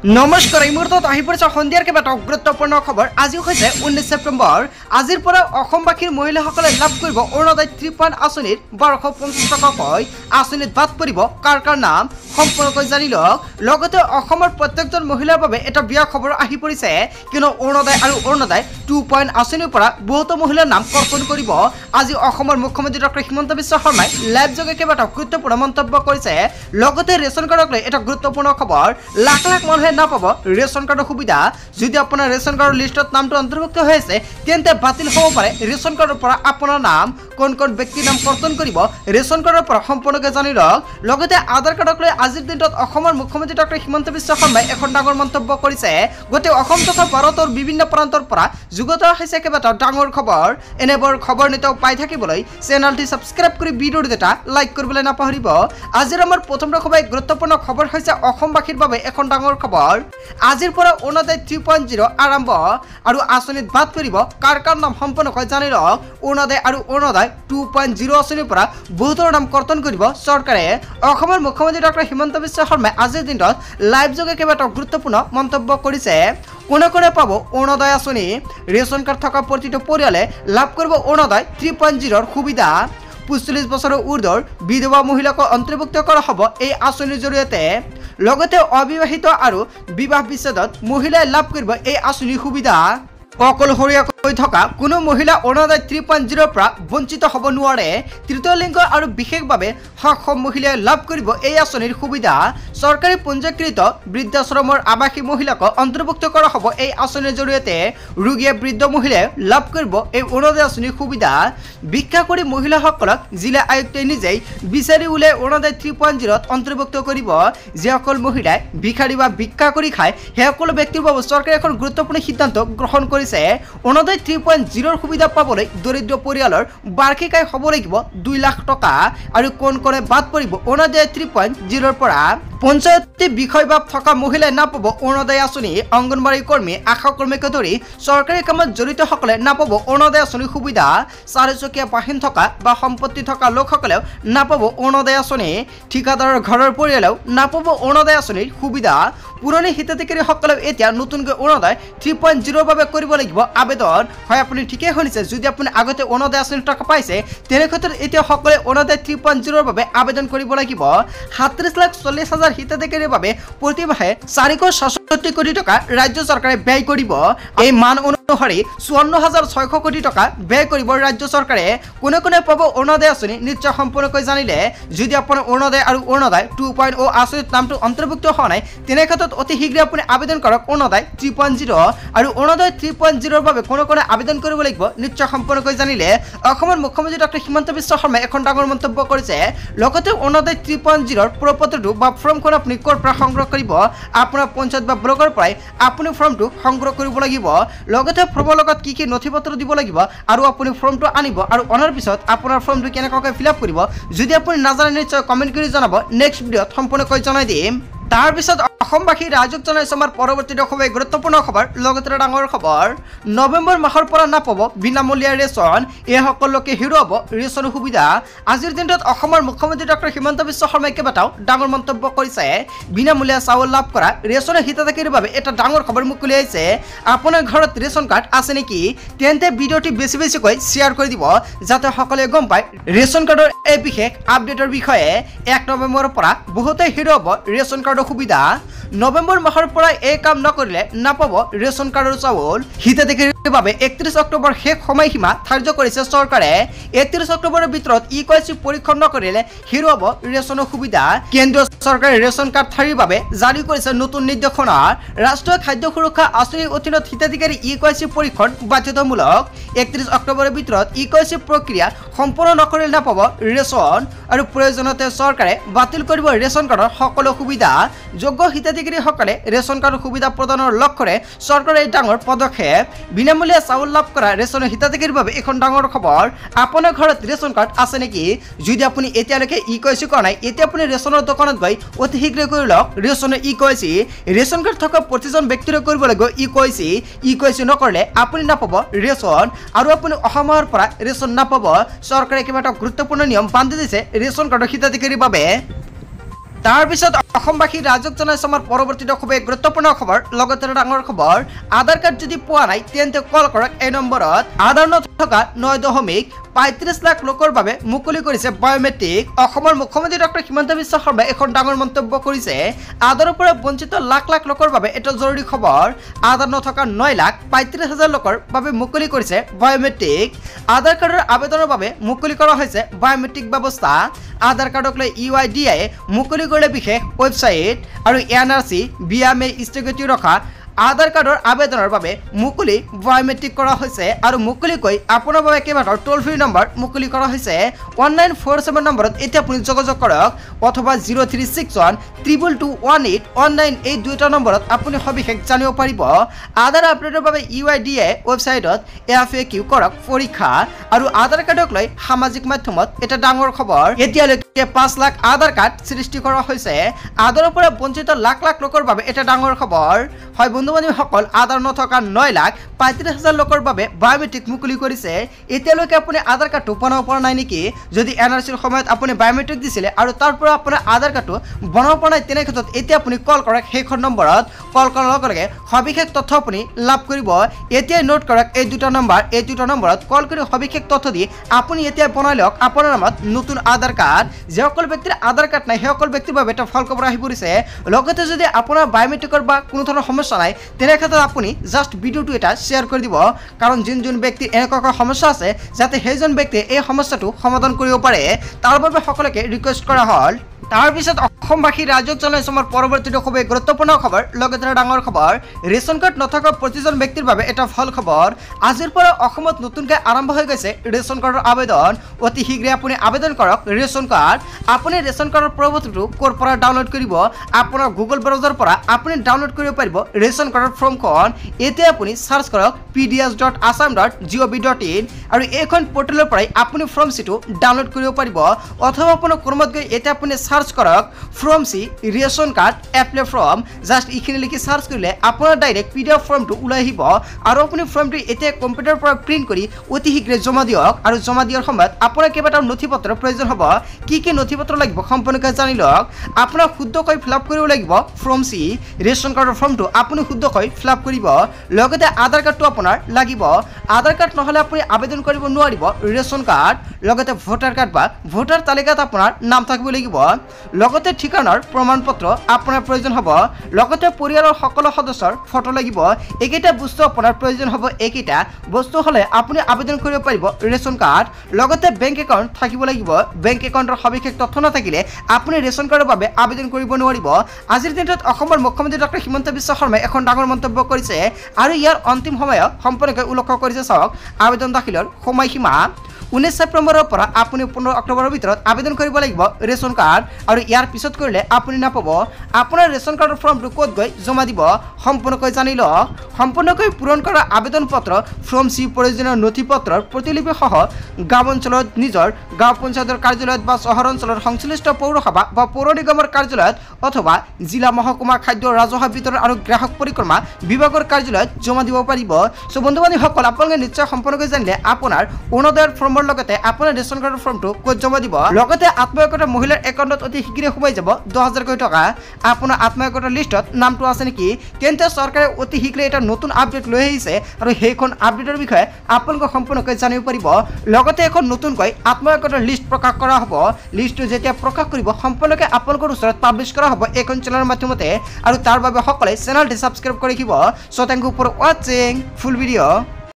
নমস্কাৰ এই মুহূৰ্তত আহি পৰিছে সন্ধিয়াৰ কেইবাটা গুৰুত্বপূৰ্ণ খবৰ। আজি হৈছে 19 ছেপ্টেম্বৰ। আজিৰ পৰা অসমবাসীৰ মহিলাসকলে লাভ কৰিব অৰুণোদয় 3 আঁচনিৰ 1250 টকাকৈ আঁচনিত বাদ পৰিব কাৰ কাৰ নাম সম্পূৰ্ণকৈ জানি লওক। লগতে অসমৰ প্ৰত্যেকজন মহিলাৰ বাবে এটা বিয়া খবৰ আহি পৰিছে, কিয়নো অৰুণোদয় আৰু অৰুণোদয় 2 আঁচনিৰ পৰা বহুতো মহিলাৰ নাম কৰ্তন কৰিব। আজি অসমৰ মুখ্যমন্ত্ৰী ডক্টৰ হিমন্ত বিশ্ব শৰ্মাই লাইভ যোগে কেইবাটা গুৰুত্বপূৰ্ণ মন্তব্য কৰিছে। লগতে ৰেচন কাৰ্ডক লৈ এটা গুৰুত্বপূৰ্ণ খবৰ, লাখ লাখ মানুহে নাপাব ৰেচন কাৰ্ডৰ সুবিধা। যদি আপোনাৰ ৰেচন কাৰ্ডৰ লিষ্টত নামটো অন্তৰ্ভুক্ত হৈ আছে তেন্তে বাতিল হ'ব পাৰে ৰেচন কাৰ্ডৰ পৰা আপোনাৰ নাম। কোন কোন ব্যক্তিৰ নাম কৰ্তন কৰিব ৰেচন কাৰ্ডৰ পৰা সম্পূৰ্ণকৈ জানি লওক। লগতে আধাৰ কাৰ্ডক লৈ আজিৰ দিনটোত অসমৰ মুখ্যমন্ত্ৰী ডক্টৰ হিমন্ত বিশ্ব শৰ্মাই এখন ডাঙৰ মন্তব্য কৰিছে। গোটেই অসম তথা ভাৰতৰ বিভিন্ন প্ৰান্তৰ পৰা যুগত আহিছে কেইবাটাও ডাঙৰ খবৰ। এনেবোৰ খবৰ নিতৌ পাই থাকিবলৈ চেনেলটি ছাবস্ক্ৰাইব কৰি ভিডিঅ'টো এটা লাইক কৰিবলৈ নাপাহৰিব। আজিৰ আমাৰ প্ৰথম খবৰ গুৰুত্বপূৰ্ণ খবৰ হৈছে অসমবাসীৰ বাবে এখন ডাঙৰ খবৰ। আজিৰ পৰা অৰুণোদয় 3.0 আৰম্ভ আৰু আঁচনিত বাদ পৰিব কাৰ কাৰ নাম সম্পূৰ্ণকৈ জানি লওক। অৰুণোদয় আৰু অৰুণোদয় 2.0 আঁচনিৰ পৰা বহুতৰ নাম কৰ্তন কৰিব চৰকাৰে। অসমৰ মুখ্যমন্ত্ৰী ডক্টৰ হিমন্ত বিশ্ব শৰ্মাই আজিৰ দিনটোত লাইভ যোগে কেইবাটাও গুৰুত্বপূৰ্ণ মন্তব্য কৰিছে। কোনে কোনে পাব অৰুণোদয় আঁচনি? ৰেচন কাৰ্ড থকা প্ৰতিটো পৰিয়ালে লাভ কৰিব অৰুণোদয় 3.0 সুবিধা। 45 বছৰৰ ঊৰ্ধৰ বিধৱা মহিলাক অন্তৰ্ভুক্ত কৰা হ'ব এই আঁচনিৰ জৰিয়তে। লগতে অবিবাহিত আৰু বিবাহ বিচ্ছেদত মহিলাই লাভ কৰিব এই আঁচনিৰ সুবিধা। অকলশৰীয়াকৈ থকা কোনো মহিলা অৰুণোদয় 3.0 পৰা বঞ্চিত হ'ব নোৱাৰে। তৃতীয় লিংগ আৰু বিশেষভাৱে সক্ষম মহিলাই লাভ কৰিব এই আঁচনিৰ সুবিধা। চৰকাৰী পঞ্জীকৃত বৃদ্ধাশ্ৰমৰ আৱাসী মহিলাক অন্তৰ্ভুক্ত কৰা হ'ব এই আঁচনিৰ জৰিয়তে। ৰোগীয়ে বৃদ্ধ মহিলাই লাভ কৰিব এই অৰুণোদয় আঁচনিৰ সুবিধা। ভিক্ষা কৰি মহিলাসকলক জিলা আয়ুক্তই নিজেই বিচাৰি উলিয়াই অৰুণোদয় 3.0ত অন্তৰ্ভুক্ত কৰিব। যিসকল মহিলাই ভিক্ষাৰী বা ভিক্ষা কৰি খায় সেই সকলো ব্যক্তিৰ বাবে চৰকাৰে এখন গুৰুত্বপূৰ্ণ সিদ্ধান্ত গ্ৰহণ কৰিছে। অৰুণোদয় 3.0 সুবিধা পাবলৈ দৰিদ্ৰ পৰিয়ালৰ বাৰ্ষিক আয় হ'ব লাগিব 2 লাখ টকা। আৰু কোন কোনে বাদ পৰিব অৰুণোদয় 3.0 পৰা? পঞ্চায়তী বিষয়বাব থকা মহিলাই নাপাব অৰুণোদয় আঁচনি। অংগনবাড়ী কৰ্মী, আশা কৰ্মীকে ধৰি চৰকাৰী কামত জড়িতসকলে নাপাব অৰুণোদয় আঁচনিৰ সুবিধা। চাৰিচকীয়া বাহন থকা বা সম্পত্তি থকা লোকসকলেও নাপাব অৰুণোদয় আঁচনি। ঠিকাদাৰৰ ঘৰৰ পৰিয়ালেও নাপাব অৰুণোদয় আঁচনিৰ সুবিধা। পুৰণি হিতাধিকাৰীসকলেও এতিয়া নতুনকৈ অৰুণোদয় 3.0 বাবে কৰিব লাগিব আবেদন। হয়, আপুনি ঠিকেই শুনিছে। যদি আপুনি আগতে অৰুণোদয় আঁচনিৰ টকা পাইছে তেনে ক্ষেত্ৰত এতিয়া সকলোৱে অৰুণোদয় 3.0 বাবে আবেদন কৰিব লাগিব। 37,40,000 হিতাধিকাৰীৰ বাবে প্ৰতি মাহে 467 কোটি টকা ৰাজ্য চৰকাৰে ব্যয় কৰিব। এই মান অনুসৰি 54,600 কোটি টকা ব্যয় কৰিব ৰাজ্য চৰকাৰে। কোনে কোনে পাব অৰুণোদয় আঁচনি নিশ্চয় সম্পূৰ্ণকৈ জানিলে। যদি আপোনাৰ অৰুণোদয় আৰু অৰুণোদয় 2.0 আঁচনিত নামটো অন্তৰ্ভুক্ত হোৱা নাই তেনে ক্ষেত্ৰত অতি শীঘ্ৰে আপুনি আবেদন কৰক অৰুণোদয় 3.0। আৰু অৰুণোদয় 3.0ৰ বাবে কোনে কোনে আবেদন কৰিব লাগিব নিশ্চয় সম্পূৰ্ণকৈ জানিলে। অসমৰ মুখ্যমন্ত্ৰী ডক্টৰ হিমন্ত বিশ্ব শৰ্মাই এখন ডাঙৰ মন্তব্য কৰিছে। লগতে অৰুণোদয় 3.0ৰ প্ৰপত্ৰটো বা ফৰ্মখন আপুনি ক'ৰ পৰা সংগ্ৰহ কৰিব? আপোনাৰ পঞ্চায়ত বা ব্লকৰ পৰাই আপুনি ফৰ্মটো সংগ্ৰহ কৰিব লাগিব। লগতে ফৰ্মৰ লগত কি কি নথিপত্ৰ দিব লাগিব আৰু আপুনি ফৰ্মটো আনিব আৰু অনাৰ পিছত আপোনাৰ ফৰ্মটো কেনেকৈ ফিল আপ কৰিব যদি আপুনি নাজানে নিশ্চয় কমেণ্ট কৰি জনাব। নেক্সট ভিডিঅ'ত সম্পূৰ্ণকৈ জনাই দিম। তাৰপিছত অসমবাসী ৰাইজক জনাইছো আমাৰ পৰৱৰ্তী খুবেই গুৰুত্বপূৰ্ণ খবৰ। লগতে ডাঙৰ খবৰ, নৱেম্বৰ মাহৰ পৰা নাপাব বিনামূলীয়া ৰেচন। এই সকলো লোকে হেৰুৱাব ৰেচনৰ সুবিধা। আজিৰ দিনটোত অসমৰ মুখ্যমন্ত্ৰী ডক্টৰ হিমন্ত বিশ্ব শৰ্মাই কেইবাটাও ডাঙৰ মন্তব্য কৰিছে। বিনামূলীয়া চাউল লাভ কৰা ৰেচনৰ হিতাধিকাৰীৰ বাবে এটা ডাঙৰ খবৰ মুকলি আহিছে। আপোনাৰ ঘৰত ৰেচন কাৰ্ড আছে নেকি? তেন্তে ভিডিঅ'টি বেছি বেছিকৈ শ্বেয়াৰ কৰি দিব যাতে সকলোৱে গম পায় ৰেচন কাৰ্ডৰ এই বিশেষ আপডেটৰ বিষয়ে। 1 নৱেম্বৰৰ পৰা বহুতে হেৰুৱাব ৰেচন কাৰ্ডৰ সুবিধা। নৱেম্বৰ মাহৰ পৰা এই কাম নকৰিলে নাপাব ৰেচন কাৰ্ডৰ চাউল। হিতাধিকাৰীৰ বাবে 31 অক্টোবৰ শেষ সময়সীমা ধাৰ্য কৰিছে চৰকাৰে। 31 অক্টোবৰৰ ভিতৰত ইকেৱাইচি পৰীক্ষণ নকৰিলে হেৰুৱাব ৰেচনৰ সুবিধা। কেন্দ্ৰীয় চৰকাৰে ৰেচন কাৰ্ডধাৰীৰ বাবে জাৰি কৰিছে নতুন নিৰ্দেশনা। ৰাষ্ট্ৰীয় খাদ্য সুৰক্ষা আঁচনিৰ অধীনত হিতাধিকাৰী ইকেৱাইচি পৰীক্ষণ বাধ্যতামূলক। 31 অক্টোবৰৰ ভিতৰত ইকেৱাইচি প্ৰক্ৰিয়া সম্পূৰ্ণ নকৰিলে নাপাব ৰেচন। আৰু প্ৰয়োজনতে চৰকাৰে বাতিল কৰিব ৰেচন কাৰ্ডৰ সকলো সুবিধা। যোগ্য হিতাধিকাৰীসকলে ৰেচন কাৰ্ডৰ সুবিধা প্ৰদানৰ লক্ষ্যৰে চৰকাৰে এই ডাঙৰ পদক্ষেপ। বিনামূলীয়া চাউল লাভ কৰা ৰেচনৰ হিতাধিকাৰীৰ বাবে এখন ডাঙৰ খবৰ। আপোনাৰ ঘৰত ৰেচন কাৰ্ড আছে নেকি? যদি আপুনি এতিয়ালৈকে ইকেৱাইচি কৰা নাই এতিয়া আপুনি ৰেচনৰ দোকানত গৈ অতি শীঘ্ৰে কৰি লওক ৰেচনৰ ইকেৱাইচি। ৰেচন কাৰ্ড থকা প্ৰতিজন ব্যক্তিৰে কৰিব লাগিব ইকেৱাইচি। ইকেৱাইচি নকৰিলে আপুনি নাপাব ৰেচন আৰু আপুনি অহা মাহৰ পৰা ৰেচন নাপাব। চৰকাৰে কেইবাটাও গুৰুত্বপূৰ্ণ নিয়ম বান্ধি দিছে ৰেচন কাৰ্ডৰ হিতাধিকাৰীৰ বাবে। তাৰপিছত অসমবাসী ৰাইজক জনাইছো আমাৰ পৰৱৰ্তী খুবেই গুৰুত্বপূৰ্ণ খবৰ লগতে ডাঙৰ খবৰ আধাৰ কাৰ্ড যদি পোৱা নাই তেন্তে কল কৰক এই নম্বৰত আধাৰ নথকা 9.35 লাখ লোকৰ বাবে মুকলি কৰিছে বায়োমেট্ৰিক অসমৰ মুখ্যমন্ত্ৰী ডক্টৰ হিমন্ত বিশ্ব শৰ্মাই এখন ডাঙৰ মন্তব্য কৰিছে আধাৰৰ পৰা বঞ্চিত লাখ লাখ লোকৰ বাবে এটা জৰুৰী খবৰ আধাৰ নথকা 9,35,000 লোকৰ বাবে মুকলি কৰিছে বায়োমেট্ৰিক আধাৰ কাৰ্ডৰ আবেদনৰ বাবে মুকলি কৰা হৈছে বায়োমেট্ৰিক ব্যৱস্থা আধাৰ কাৰ্ডক লৈ UIDAই মুকলি কৰিলে বিশেষ ৱেবছাইট আৰু NRC BMA স্থগিত ৰখা আধাৰ কাৰ্ডৰ আবেদনৰ বাবে মুকলি বায়োমেট্ৰিক কৰা হৈছে আৰু মুকলিকৈ আপোনাৰ বাবে কেইবাটাও টোল ফ্ৰী নম্বৰ মুকলি কৰা হৈছে 1947 নম্বৰত এতিয়া আপুনি যোগাযোগ কৰক অথবা 0361221819 এই দুটা নম্বৰত আপুনি সবিশেষ জানিব পাৰিব আধাৰ আপডেটৰ বাবে UIDAই ৱেবছাইটত FAQ কৰক পৰীক্ষা আৰু আধাৰ কাৰ্ডক লৈ সামাজিক মাধ্যমত এটা ডাঙৰ খবৰ এতিয়ালৈকে 5 লাখ আধাৰ কাৰ্ড সৃষ্টি কৰা হৈছে আধাৰৰ পৰা বঞ্চিত লাখ লাখ লোকৰ বাবে এটা ডাঙৰ খবৰ হয় বন্ধু-বান্ধৱীসকল আধাৰ নথকা 9,35,000 লোকৰ বাবে বায়োমেট্ৰিক মুকলি কৰিছে এতিয়ালৈকে আপুনি আধাৰ কাৰ্ডটো বনাব পৰা নাই নেকি যদি NRCৰ সময়ত আপুনি বায়োমেট্ৰিক দিছিলে আৰু তাৰ পৰা আপোনাৰ আধাৰ কাৰ্ডটো বনাব পৰা নাই তেনে ক্ষেত্ৰত এতিয়া আপুনি কল কৰক সেইখন নম্বৰত কল কৰাৰ লগে লগে সবিশেষ তথ্য আপুনি লাভ কৰিব এতিয়া নোট কৰক এই দুটা নম্বৰত কল কৰি সবিশেষ তথ্য দি আপুনি এতিয়া বনাই লওক আপোনাৰ নামত নতুন আধাৰ কাৰ্ড যিসকল ব্যক্তিৰ আধাৰ কাৰ্ড নাই সেইসকল ব্যক্তিৰ বাবে এটা ফল খবৰ আহি পৰিছে লগতে যদি আপোনাৰ বায়োমেট্ৰিকৰ বা কোনো ধৰণৰ সমস্যা নাই তেনে ক্ষেত্ৰত আপুনি জাস্ট ভিডিওটো এটা শ্বেয়াৰ কৰি দিব কাৰণ যোন ব্যক্তিৰ এনেকুৱা সমস্যা আছে যাতে সেইজন ব্যক্তিয়ে এই সমস্যাটো সমাধান কৰিব পাৰে তাৰ বাবে সকলোকে ৰিকুৱেষ্ট কৰা হ'ল তাৰপিছত অসমবাসী ৰাইজক জনাইছো আমাৰ পৰৱৰ্তী খুবেই গুৰুত্বপূৰ্ণ খবৰ লগতে ডাঙৰ খবৰ ৰেচন কাৰ্ড নথকা প্ৰতিজন ব্যক্তিৰ বাবে এটা ভাল খবৰ আজিৰ পৰা অসমত নতুনকৈ আৰম্ভ হৈ গৈছে ৰেচন কাৰ্ডৰ আবেদন অতি শীঘ্ৰে আপুনি আবেদন কৰক ৰেচন কাৰ্ড আপুনি ৰেচন কাৰ্ডৰ প্ৰবৰ্তনটো ক'ৰ পৰা ডাউনলোড কৰিব আপোনাৰ গুগল ব্ৰাউজাৰৰ পৰা আপুনি ডাউনলোড কৰিব পাৰিব ৰেচন কাৰ্ডৰ ফৰ্মখন এতিয়া আপুনি সাৰ্চ কৰক pds.assam.gov.in আৰু এইখন পৰ্টেলৰ পৰাই আপুনি ফৰ্ম সিটো ডাউনলোড কৰিব পাৰিব অথবা আপোনাৰ কৰ্মত গৈ এতিয়া আপুনি সাৰ্চ কৰক from the ration card apply form just ইখিনি লিখি সাৰ্চ কৰিলে আপোনাৰ ডাইৰেক্ট PDF ফৰ্মটো ওলাই আহিব আৰু আপুনি ফৰ্মটো এতিয়া কম্পিউটাৰৰ পৰা প্ৰিন্ট কৰি অতি শীঘ্ৰে জমা দিয়ক আৰু জমা দিয়াৰ সময়ত আপোনাৰ কেইবাটাও নথিপত্ৰৰ প্ৰয়োজন হ'ব কি নথিপত্ৰ লাগিব সম্পূৰ্ণকৈ জানি লওক আপোনাৰ শুদ্ধকৈ ফিল আপ কৰিব লাগিব ফৰ্ম সি ৰেচন কাৰ্ডৰ ফৰ্মটো আপুনি শুদ্ধকৈ ফিল আপ কৰিব লগতে আধাৰ কাৰ্ডটো আপোনাৰ লাগিব আধাৰ কাৰ্ড নহলে আপুনি আবেদন কৰিব নোৱাৰিব ৰেচন কাৰ্ড লগতে ভোটাৰ কাৰ্ড বা ভোটাৰ তালিকাত আপোনাৰ নাম থাকিব লাগিব লগতে ঠিকনাৰ প্ৰমাণপত্ৰ আপোনাৰ প্ৰয়োজন হ'ব লগতে পৰিয়ালৰ সকলো সদস্যৰ ফটো লাগিব এইকেইটা বস্তু আপোনাৰ প্ৰয়োজন হ'ব এইকেইটা বস্তু হলে আপুনি আবেদন কৰিব পাৰিব ৰেচন কাৰ্ড লগতে বেংক একাউণ্ট থাকিব লাগিব বেংক একাউণ্টৰ সবিশেষ তথ্য নাথাকিলে আপুনি ৰেচন কাৰ্ডৰ বাবে আবেদন কৰিব নোৱাৰিব আজিৰ দিনটোত অসমৰ মুখ্যমন্ত্ৰী ডক্টৰ হিমন্ত বিশ্ব শৰ্মাই এখন ডাঙৰ মন্তব্য কৰিছে আৰু ইয়াৰ অন্তিম সময়ত সম্পূৰ্ণকৈ উল্লেখ কৰিছে চাওক আবেদন দাখিলৰ সময়সীমা 19 ছেপ্টেম্বৰৰ পৰা আপুনি 15 অক্টোবৰৰ ভিতৰত আবেদন কৰিব লাগিব ৰেচন কাৰ্ড আৰু ইয়াৰ পিছত কৰিলে আপুনি নাপাব আপোনাৰ ৰেচন কাৰ্ডৰ ফৰ্মটো ক'ত গৈ জমা দিব সম্পূৰ্ণকৈ জানি লওক সম্পূৰ্ণকৈ পূৰণ কৰা আবেদন পত্ৰ ফৰ্ম সি প্ৰয়োজনীয় নথিপত্ৰৰ প্ৰতিলিপি সহ গাঁও অঞ্চলত নিজৰ গাঁও পঞ্চায়তৰ কাৰ্যালয়ত বা চহৰ অঞ্চলৰ সংশ্লিষ্ট পৌৰসভা বা পৌৰ নিগমৰ কাৰ্যালয়ত অথবা জিলা মহকুমা খাদ্য ৰাজহুৱা বিতৰণ আৰু গ্ৰাহক পৰিক্ৰমা বিভাগৰ কাৰ্যালয়ত জমা দিব পাৰিব সো বন্ধু-বান্ধৱীসকল আপোনালোকে নিশ্চয় সম্পূৰ্ণকৈ জানিলে আপোনাৰ অৰুণোদয়ৰ ফৰ্মৰ লগতে আপোনাৰ ৰেচন কাৰ্ডৰ ফৰ্মটো ক'ত জমা দিব লগতে আত্মসহায়কতা মহিলাৰ একাউণ্টত অতি শীঘ্ৰে সোমাই যাব 10,000 টকা আপোনাৰ আত্মসহায়কতা লিষ্টত নামটো আছে নেকি তেন্তে চৰকাৰে অতি শীঘ্ৰে এটা নতুন আপডেট লৈ আহিছে আৰু সেইখন আপডেটৰ বিষয়ে আপোনালোকে সম্পূৰ্ণকৈ জানিব পাৰিব লগতে এখন নতুনকৈ আত্মসহায়কতাৰ লিষ্ট প্ৰকাশ কৰা হ'ব লিষ্টটো যেতিয়া প্ৰকাশ কৰিব সম্পূৰ্ণকৈ আপোনালোকৰ ওচৰত পাব্লিছ কৰা হ'ব এইখন চেনেলৰ মাধ্যমতে আৰু তাৰ বাবে সকলোৱে চেনেলটো সাবস্ক্ৰাইব কৰি ৰাখিব so thank you for watching full video